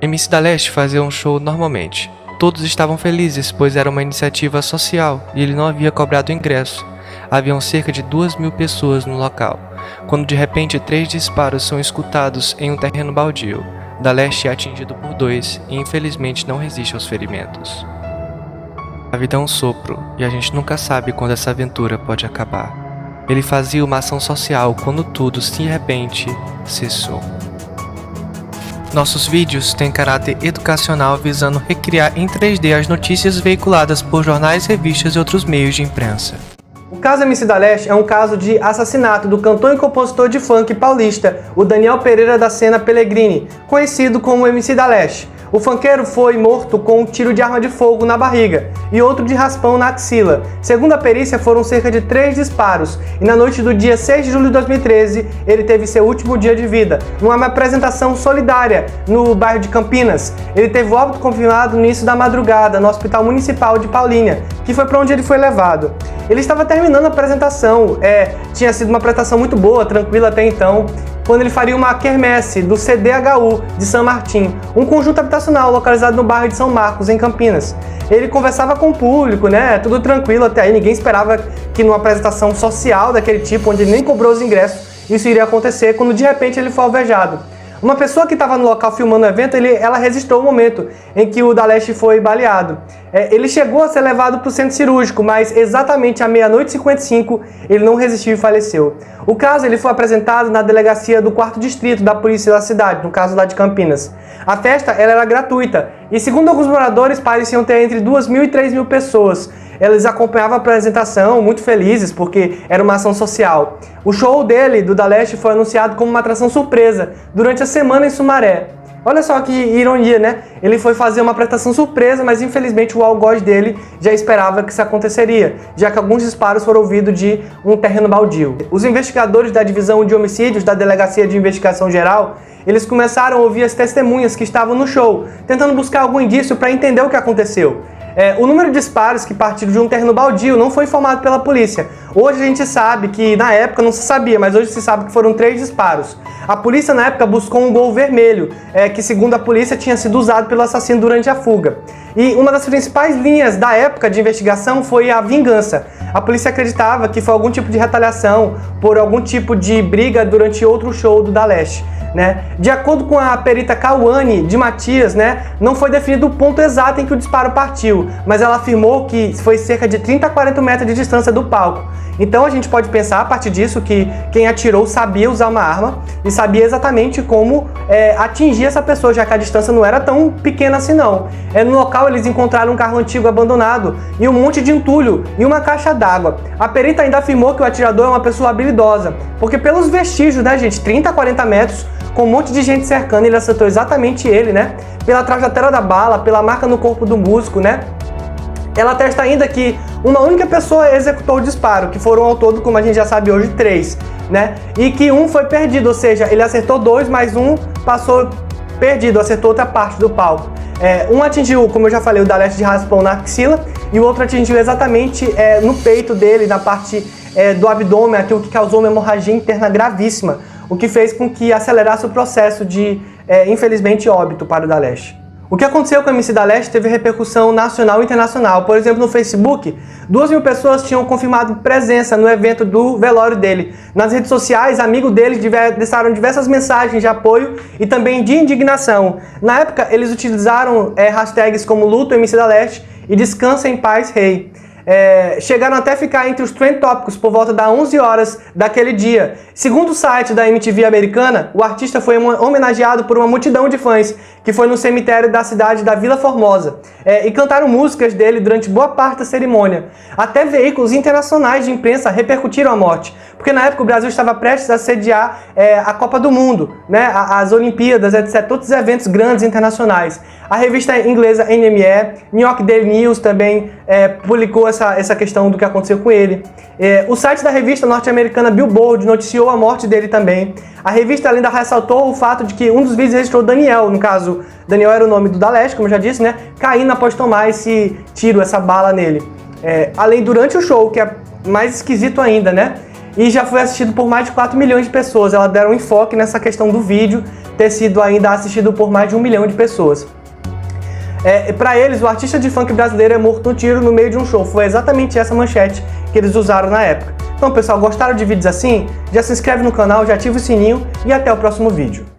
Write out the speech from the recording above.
MC da Leste fazia um show normalmente. Todos estavam felizes, pois era uma iniciativa social e ele não havia cobrado ingresso. Haviam cerca de 2.000 pessoas no local, quando de repente 3 disparos são escutados em um terreno baldio. Da Leste é atingido por 2 e infelizmente não resiste aos ferimentos. A vida é um sopro e a gente nunca sabe quando essa aventura pode acabar. Ele fazia uma ação social quando tudo, de repente, cessou. Nossos vídeos têm caráter educacional visando recriar em 3D as notícias veiculadas por jornais, revistas e outros meios de imprensa. O caso MC da Leste é um caso de assassinato do cantor e compositor de funk paulista, o Daniel Pereira da Sena Pellegrini, conhecido como MC da Leste. O funkeiro foi morto com um tiro de arma de fogo na barriga e outro de raspão na axila. Segundo a perícia, foram cerca de 3 disparos e na noite do dia 6 de julho de 2013, ele teve seu último dia de vida, numa apresentação solidária no bairro de Campinas. Ele teve o óbito confirmado no início da madrugada no Hospital Municipal de Paulínia, que foi para onde ele foi levado. Ele estava terminando a apresentação, tinha sido uma apresentação muito boa, tranquila até então, quando ele faria uma quermesse do CDHU de São Martim, um conjunto habitacional localizado no bairro de São Marcos, em Campinas. Ele conversava com o público, tudo tranquilo até aí, ninguém esperava que numa apresentação social daquele tipo, onde ele nem cobrou os ingressos, isso iria acontecer, quando de repente ele foi alvejado. Uma pessoa que estava no local filmando o evento, ela registrou o momento em que o da Leste foi baleado. Ele chegou a ser levado para o centro cirúrgico, mas exatamente à meia-noite e 55 ele não resistiu e faleceu. O caso ele foi apresentado na delegacia do 4º Distrito da Polícia da cidade, no caso lá de Campinas. A festa ela era gratuita e, segundo alguns moradores, pareciam ter entre 2.000 e 3.000 pessoas. Eles acompanhavam a apresentação muito felizes porque era uma ação social. O show dele, do da Leste, foi anunciado como uma atração surpresa durante a semana em Sumaré. Olha só que ironia, né? Ele foi fazer uma apresentação surpresa, mas infelizmente o algoz dele já esperava que isso aconteceria, já que alguns disparos foram ouvidos de um terreno baldio. Os investigadores da Divisão de Homicídios da Delegacia de Investigação Geral, eles começaram a ouvir as testemunhas que estavam no show, tentando buscar algum indício para entender o que aconteceu. O número de disparos que partiram de um terreno baldio não foi informado pela polícia. Hoje a gente sabe que, na época não se sabia, mas hoje se sabe que foram 3 disparos. A polícia na época buscou um Gol vermelho, que segundo a polícia tinha sido usado pelo assassino durante a fuga. E uma das principais linhas da época de investigação foi a vingança. A polícia acreditava que foi algum tipo de retaliação por algum tipo de briga durante outro show do da Leste. De acordo com a perita Cauane de Matias, não foi definido o ponto exato em que o disparo partiu, mas ela afirmou que foi cerca de 30 a 40 metros de distância do palco. Então a gente pode pensar a partir disso que quem atirou sabia usar uma arma e sabia exatamente como atingir essa pessoa, já que a distância não era tão pequena assim não. No local eles encontraram um carro antigo abandonado e um monte de entulho e uma caixa d'água. A perita ainda afirmou que o atirador é uma pessoa habilidosa, porque pelos vestígios, 30 a 40 metros, com um monte de gente cercando, ele acertou exatamente ele, pela trajetória da bala, pela marca no corpo do músico, Ela atesta ainda que uma única pessoa executou o disparo, que foram ao todo, como a gente já sabe hoje, 3, E que um foi perdido, ou seja, ele acertou 2, mas um passou perdido, acertou outra parte do palco. Um atingiu, como eu já falei, o da Leste de raspão na axila, e o outro atingiu exatamente no peito dele, na parte do abdômen, aquilo que causou uma hemorragia interna gravíssima, o que fez com que acelerasse o processo de, infelizmente, óbito para o da Leste. O que aconteceu com o MC da Leste teve repercussão nacional e internacional. Por exemplo, no Facebook, 2.000 pessoas tinham confirmado presença no evento do velório dele. Nas redes sociais, amigos dele deixaram diversas mensagens de apoio e também de indignação. Na época, eles utilizaram hashtags como Luto MC da Leste e Descansa em Paz Rei. Chegaram até a ficar entre os trend tópicos por volta das 11 horas daquele dia. Segundo o site da MTV americana, o artista foi homenageado por uma multidão de fãs que foi no cemitério da cidade da Vila Formosa e cantaram músicas dele durante boa parte da cerimônia. Até veículos internacionais de imprensa repercutiram a morte, porque na época o Brasil estava prestes a sediar a Copa do Mundo, as Olimpíadas, etc., todos os eventos grandes internacionais. A revista inglesa NME, New York Daily News também publicou essa questão do que aconteceu com ele. O site da revista norte-americana Billboard noticiou a morte dele também. A revista ainda ressaltou o fato de que um dos vídeos registrou Daniel, no caso, Daniel era o nome do da Leste, como eu já disse, caindo após tomar esse tiro, essa bala nele. Além durante o show, que é mais esquisito ainda, e já foi assistido por mais de 4 milhões de pessoas. Elas deram enfoque nessa questão do vídeo, ter sido ainda assistido por mais de 1 milhão de pessoas. Para eles, o artista de funk brasileiro é morto no tiro no meio de um show. Foi exatamente essa manchete que eles usaram na época. Então, pessoal, gostaram de vídeos assim? Já se inscreve no canal, já ativa o sininho e até o próximo vídeo.